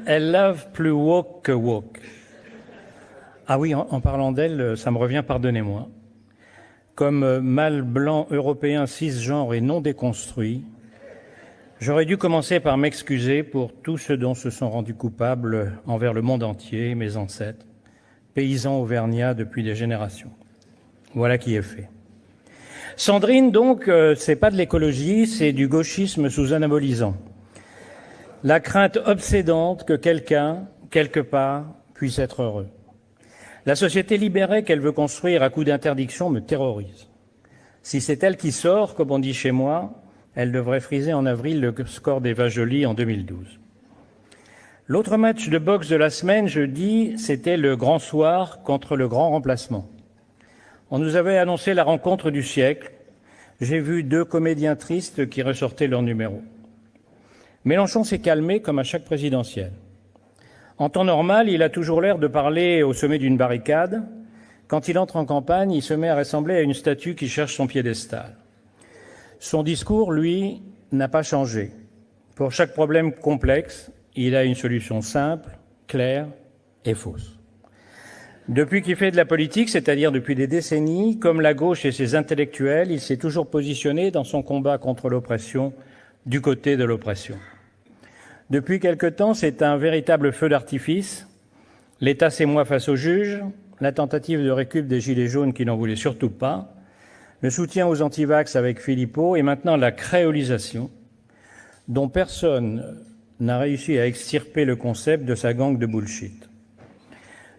Elle lave plus woke que woke. Ah oui, en parlant d'elle, ça me revient, pardonnez-moi. Comme mâle blanc européen cisgenre et non déconstruit, j'aurais dû commencer par m'excuser pour tout ce dont se sont rendus coupables envers le monde entier, mes ancêtres, paysans auvergnats depuis des générations. Voilà qui est fait. Sandrine, donc, c'est pas de l'écologie, c'est du gauchisme sous anabolisant. La crainte obsédante que quelqu'un, quelque part, puisse être heureux. La société libérée qu'elle veut construire à coups d'interdiction me terrorise. Si c'est elle qui sort, comme on dit chez moi, elle devrait friser en avril le score d'Eva Joly en 2012. L'autre match de boxe de la semaine, jeudi, c'était le grand soir contre le grand remplacement. On nous avait annoncé la rencontre du siècle. J'ai vu 2 comédiens tristes qui ressortaient leur numéro. Mélenchon s'est calmé comme à chaque présidentielle. En temps normal, il a toujours l'air de parler au sommet d'une barricade. Quand il entre en campagne, il se met à ressembler à une statue qui cherche son piédestal. Son discours, lui, n'a pas changé. Pour chaque problème complexe, il a une solution simple, claire et fausse. Depuis qu'il fait de la politique, c'est-à-dire depuis des décennies, comme la gauche et ses intellectuels, il s'est toujours positionné dans son combat contre l'oppression, du côté de l'oppression. Depuis quelque temps, c'est un véritable feu d'artifice. L'État, c'est moi face aux juges, la tentative de récup des Gilets jaunes qui n'en voulaient surtout pas, le soutien aux antivax avec Philippot et maintenant la créolisation, dont personne n'a réussi à extirper le concept de sa gangue de bullshit.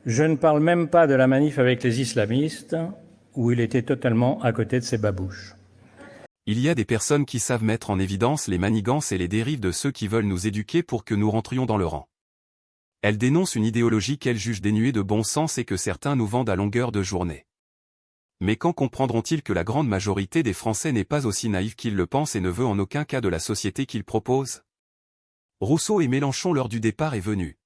Je ne parle même pas de la manif avec les islamistes, où il était totalement à côté de ses babouches. Il y a des personnes qui savent mettre en évidence les manigances et les dérives de ceux qui veulent nous éduquer pour que nous rentrions dans le rang. Elles dénoncent une idéologie qu'elles jugent dénuée de bon sens et que certains nous vendent à longueur de journée. Mais quand comprendront-ils que la grande majorité des Français n'est pas aussi naïve qu'ils le pensent et ne veut en aucun cas de la société qu'ils proposent ? Rousseau et Mélenchon, l'heure du départ est venue.